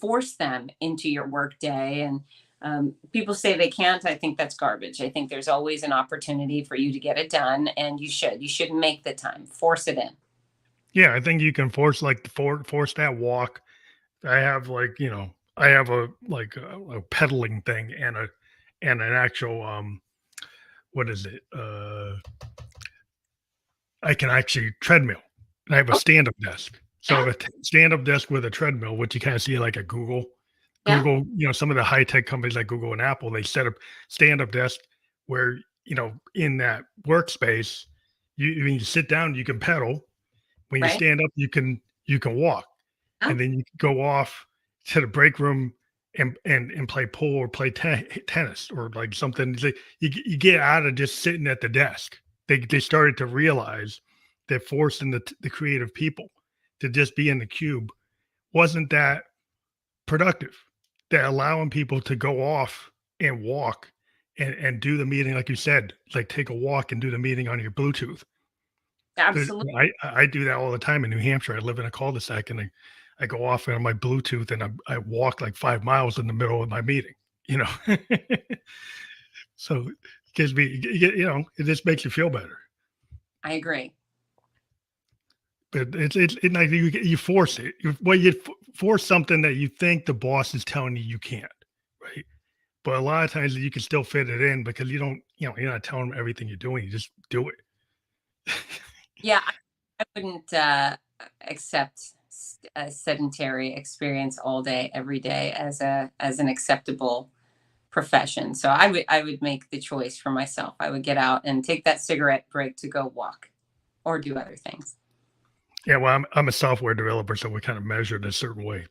force them into your work day. And people say they can't. I think that's garbage. I think there's always an opportunity for you to get it done, and you should make the time, force it in. Yeah, I think you can force that walk. I have a pedaling thing and an actual what is it? I can actually treadmill. And I have a Oh, stand-up desk. So I yeah, have a stand-up desk with a treadmill, which you kind of see like a Google. yeah, Some of the high-tech companies like Google and Apple, they set up stand-up desk where, in that workspace, when you sit down, you can pedal. When you right. stand up, you can walk. Yeah, And then you can go off to the break room and play pool or play tennis or like something. It's like you get out of just sitting at the desk. They started to realize that forcing the creative people to just be in the cube wasn't that productive. That allowing people to go off and walk and do the meeting, like you said, like take a walk and do the meeting on your Bluetooth. But absolutely. I do that all the time in New Hampshire. I live in a cul-de-sac, and I go off on my Bluetooth, and I walk like 5 miles in the middle of my meeting, you know? So, it gives me it just makes you feel better. I agree. But it's like you force it. You force something that you think the boss is telling you can't, right? but a lot of times you can still fit it in because you don't, you're not telling them everything you're doing. You just do it. Yeah, I wouldn't accept a sedentary experience all day, every day as an acceptable profession. So I would make the choice for myself. I would get out and take that cigarette break to go walk or do other things. Yeah, well, I'm a software developer, so we kind of measure it a certain way,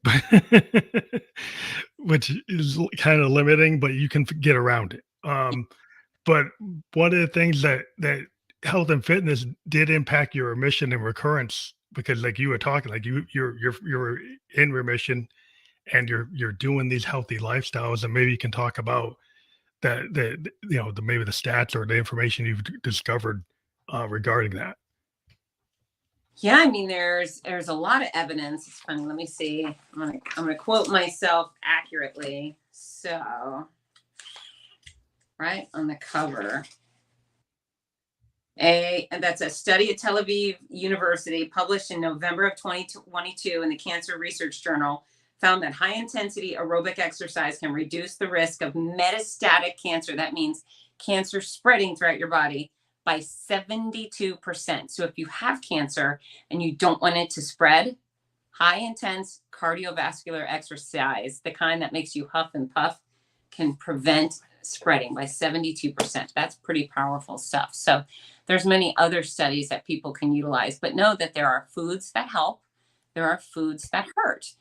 which is kind of limiting, but you can get around it. But one of the things that health and fitness did impact your remission and recurrence, because like you were talking, like you're in remission and you're doing these healthy lifestyles, and maybe you can talk about the maybe the stats or the information you've discovered regarding that. Yeah, I mean, there's a lot of evidence. It's funny. Let me see. I'm gonna quote myself accurately. So, right on the cover, and that's a study at Tel Aviv University published in November of 2022 in the Cancer Research Journal found that high intensity aerobic exercise can reduce the risk of metastatic cancer. That means cancer spreading throughout your body by 72%. So if you have cancer and you don't want it to spread, high intense cardiovascular exercise, the kind that makes you huff and puff, can prevent spreading by 72%. That's pretty powerful stuff. So there's many other studies that people can utilize, but know that there are foods that help. There are foods that hurt.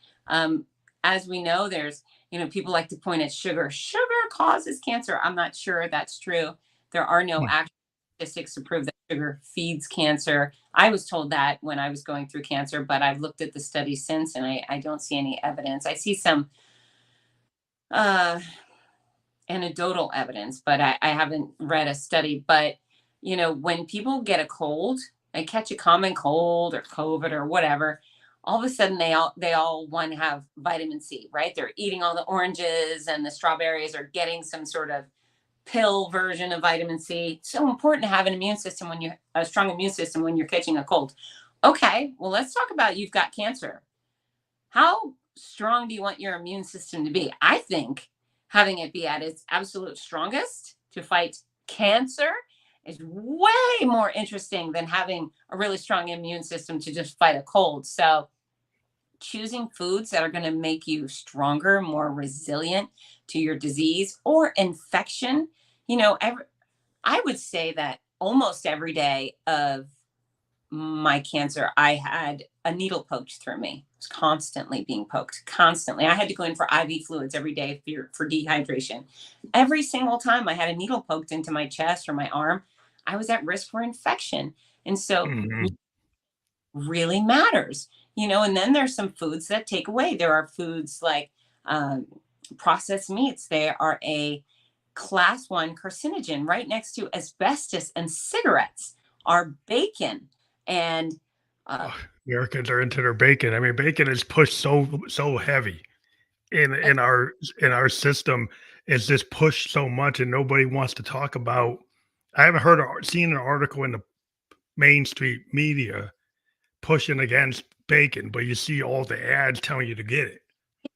As we know, there's, people like to point at sugar. Sugar causes cancer. I'm not sure that's true. There are no actual statistics to prove that sugar feeds cancer. I was told that when I was going through cancer, but I've looked at the study since and I don't see any evidence. I see some anecdotal evidence, but I haven't read a study. But, when people get a cold, they catch a common cold or COVID or whatever, all of a sudden they all want to have vitamin C, right? They're eating all the oranges and the strawberries or getting some sort of pill version of vitamin C. So important to have a strong immune system when you're catching a cold. Okay, well, let's talk about you've got cancer. How strong do you want your immune system to be? I think having it be at its absolute strongest to fight cancer is way more interesting than having a really strong immune system to just fight a cold. So choosing foods that are going to make you stronger, more resilient to your disease or infection. I would say that almost every day of my cancer, I had a needle poked through me. I was constantly being poked, constantly. I had to go in for IV fluids every day for dehydration. Every single time I had a needle poked into my chest or my arm, I was at risk for infection. And so really matters, and then there's some foods that take away. There are foods like processed meats. They are a class 1 carcinogen. Right next to asbestos and cigarettes are bacon and Americans are into their bacon. I mean, bacon is pushed so heavy in our system. It's just pushed so much, and nobody wants to talk about. I haven't seen an article in the mainstream media pushing against bacon, but you see all the ads telling you to get it.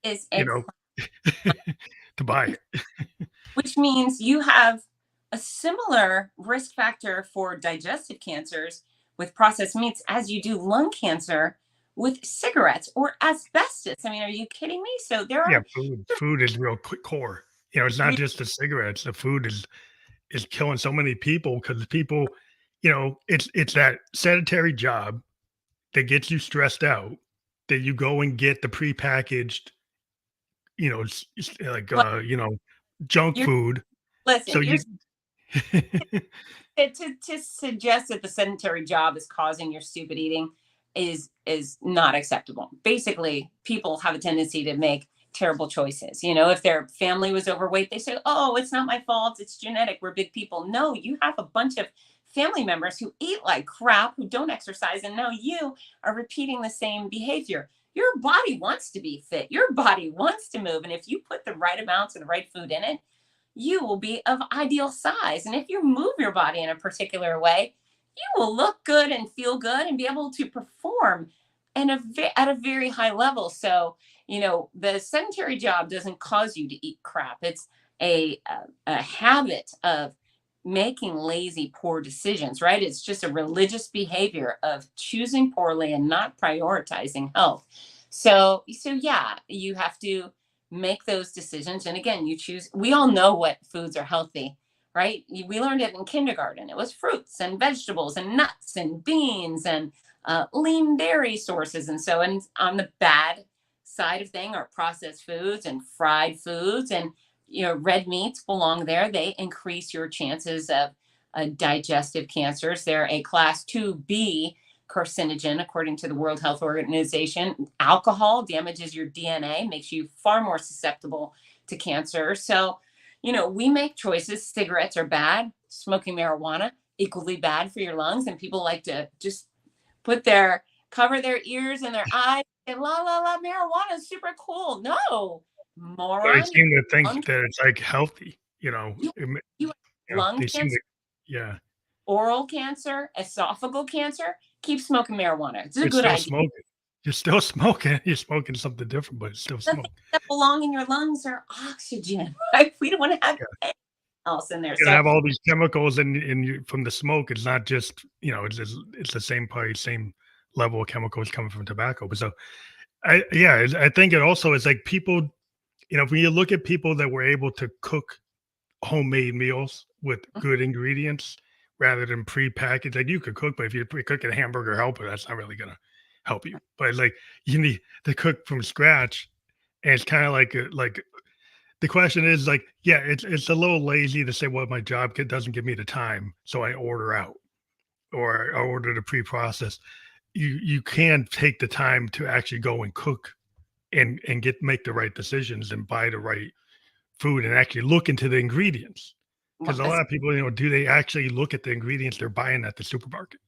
is to buy it. Which means you have a similar risk factor for digestive cancers with processed meats as you do lung cancer with cigarettes or asbestos. I mean, are you kidding me? So there are food is real core. It's not just the cigarettes. The food is killing so many people because people, it's that sedentary job that gets you stressed out that you go and get the prepackaged, junk food. Listen, So you to suggest that the sedentary job is causing your stupid eating is not acceptable. Basically, people have a tendency to make terrible choices. If their family was overweight, they say, "Oh, it's not my fault. It's genetic. We're big people." No, you have a bunch of family members who eat like crap, who don't exercise, and now you are repeating the same behavior. Your body wants to be fit. Your body wants to move. And if you put the right amounts of the right food in it, you will be of ideal size. And if you move your body in a particular way, you will look good and feel good and be able to perform at a very high level. So, the sedentary job doesn't cause you to eat crap. a habit of making lazy, poor decisions, right? It's just a religious behavior of choosing poorly and not prioritizing health. So yeah, you have to make those decisions. And again, you choose, we all know what foods are healthy, right? We learned it in kindergarten. It was fruits and vegetables and nuts and beans and lean dairy sources. And so, and on the bad side of thing are processed foods and fried foods, and red meats belong there. They increase your chances of digestive cancers. They're a class 2B carcinogen, according to the World Health Organization. Alcohol damages your DNA, makes you far more susceptible to cancer. So, we make choices. Cigarettes are bad. Smoking marijuana, equally bad for your lungs. And people like to just cover their ears and their eyes and la la la, marijuana is super cool. No, They moron. seem to think Lung, that it's like healthy, you, it ma you have lung they seem cancer, to yeah. oral cancer, esophageal cancer. Keep smoking marijuana. It's a It's good still idea. smoking. You're still smoking. You're smoking something different, but it's still The things smoke. that belong in your lungs are oxygen, right? We don't want to have Yeah. anything else in there. You're gonna So have all these chemicals in you from the smoke. It's not just, it's the same probably same level of chemicals coming from tobacco. But so I think it also is like people, when you look at people that were able to cook homemade meals with good ingredients rather than pre-packaged. Like you could cook, but if you're cooking a hamburger helper, that's not really gonna help you. But like you need to cook from scratch, and it's kind of like the question is like, yeah, it's a little lazy to say, well, my job doesn't give me the time, so I order out or I order the pre-processed. You can take the time to actually go and cook and make the right decisions and buy the right food and actually look into the ingredients. Because a lot of people, do they actually look at the ingredients they're buying at the supermarket?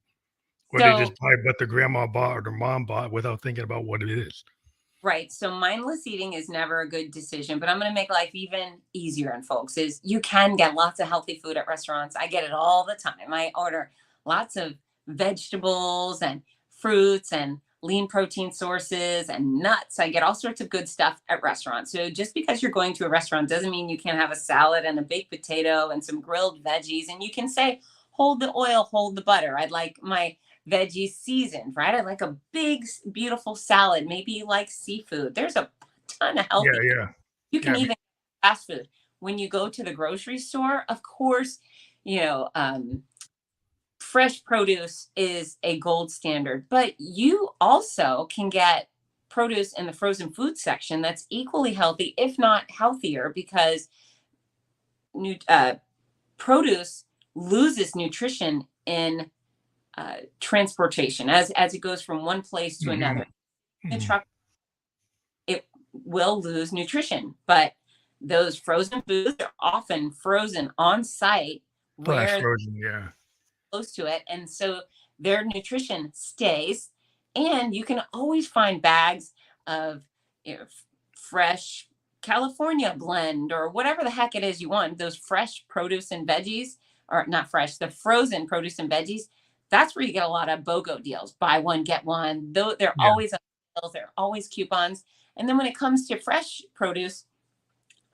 Or they just buy what their grandma bought or their mom bought without thinking about what it is. right. So mindless eating is never a good decision, but I'm going to make life even easier on folks. Is you can get lots of healthy food at restaurants. I get it all the time. I order lots of vegetables and fruits and lean protein sources and nuts. I get all sorts of good stuff at restaurants. So just because you're going to a restaurant doesn't mean you can't have a salad and a baked potato and some grilled veggies. And you can say, hold the oil, hold the butter. I'd like my veggies seasoned, right? I like a big, beautiful salad. Maybe you like seafood. There's a ton of healthy food. Yeah. You can Yeah. even fast food. When you go to the grocery store, of course, fresh produce is a gold standard, but you also can get produce in the frozen food section that's equally healthy, if not healthier, because produce loses nutrition in transportation as it goes from one place to another. The truck, it will lose nutrition, but those frozen foods are often frozen on site Flash where frozen, yeah. close to it, and so their nutrition stays. And you can always find bags of fresh California blend or whatever the heck it is you want. Those fresh produce and veggies, or not fresh, the frozen produce and veggies. That's where you get a lot of BOGO deals. Buy one, get one. Though they're Yeah. always on sales, they're always coupons. And then when it comes to fresh produce,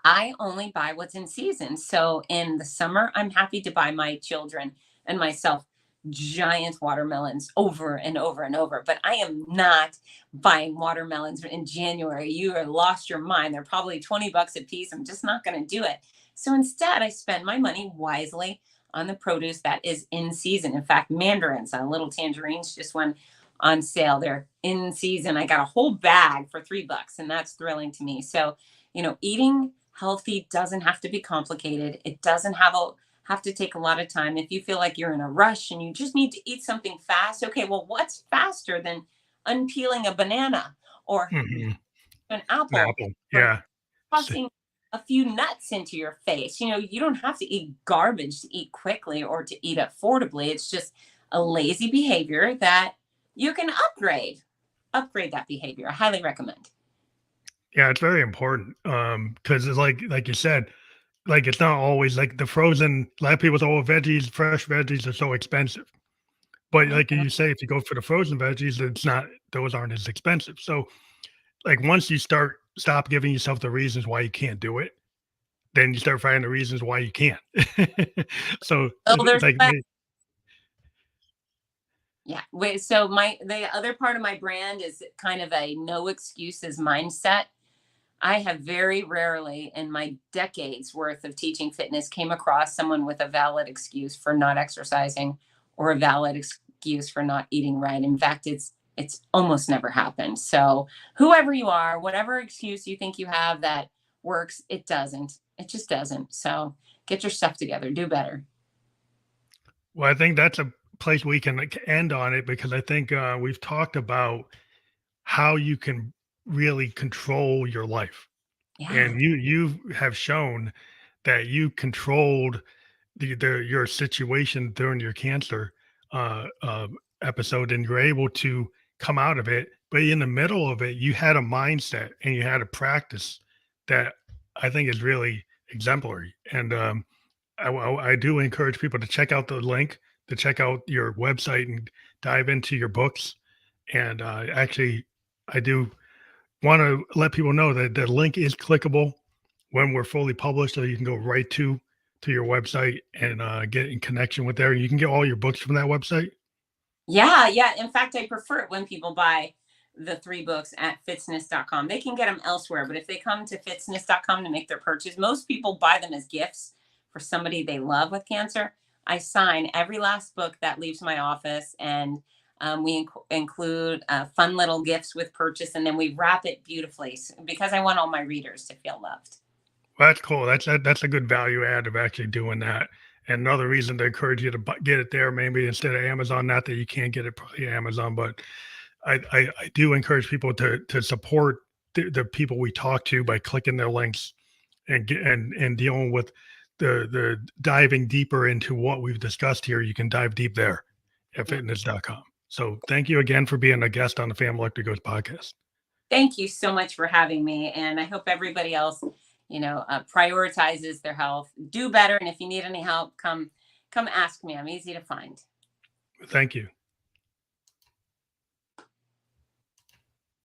I only buy what's in season. So in the summer, I'm happy to buy my children and myself giant watermelons over and over and over. But I am not buying watermelons in January. You are lost your mind. They're probably $20 a piece. I'm just not going to do it. So instead, I spend my money wisely on the produce that is in season. In fact, mandarins, little tangerines just went on sale. They're in season. I got a whole bag for $3, and that's thrilling to me. So, eating healthy doesn't have to be complicated. It doesn't have to take a lot of time. If you feel like you're in a rush and you just need to eat something fast, okay, well, what's faster than unpeeling a banana or an apple Yeah. tossing a few nuts into your face? You don't have to eat garbage to eat quickly or to eat affordably. It's just a lazy behavior that you can upgrade that behavior. I highly recommend. Yeah, it's very important. Because it's like you said, like it's not always like the frozen. A lot of people say, "Oh, fresh veggies are so expensive." But like you say, if you go for the frozen veggies, those aren't as expensive. So, like once you stop giving yourself the reasons why you can't do it, then you start finding the reasons why you can't. So Oh, there's like, yeah. Wait, so the other part of my brand is kind of a no excuses mindset. I have very rarely in my decades worth of teaching fitness came across someone with a valid excuse for not exercising or a valid excuse for not eating right. In fact, it's almost never happened. So, whoever you are, whatever excuse you think you have that works, it doesn't. It just doesn't. So, get your stuff together, do better. well, I think that's a place we can end on it, because I think we've talked about how you can really control your life, Yeah. and you have shown that you controlled your situation during your cancer episode, and you're able to come out of it. But in the middle of it, you had a mindset and you had a practice that I think is really exemplary. And I do encourage people to check out the link, to check out your website and dive into your books. And actually, I do want to let people know that the link is clickable when we're fully published, so you can go right to your website and get in connection with there. You can get all your books from that website. Yeah, yeah. In fact, I prefer it when people buy the 3 books at fitzness.com. They can get them elsewhere, but if they come to fitzness.com to make their purchase, most people buy them as gifts for somebody they love with cancer. I sign every last book that leaves my office, and we include fun little gifts with purchase, and then we wrap it beautifully because I want all my readers to feel loved. Well, that's cool. That's a good value add of actually doing that. And another reason to encourage you to get it there, maybe instead of Amazon. Not that you can't get it probably Amazon, but I do encourage people to support the people we talk to by clicking their links and and dealing with the diving deeper into what we've discussed here. You can dive deep there at fitness.com. So thank you again for being a guest on the Family Electric Goes podcast. Thank you so much for having me. And I hope everybody else, prioritizes their health, do better. And if you need any help, come ask me. I'm easy to find. Thank you.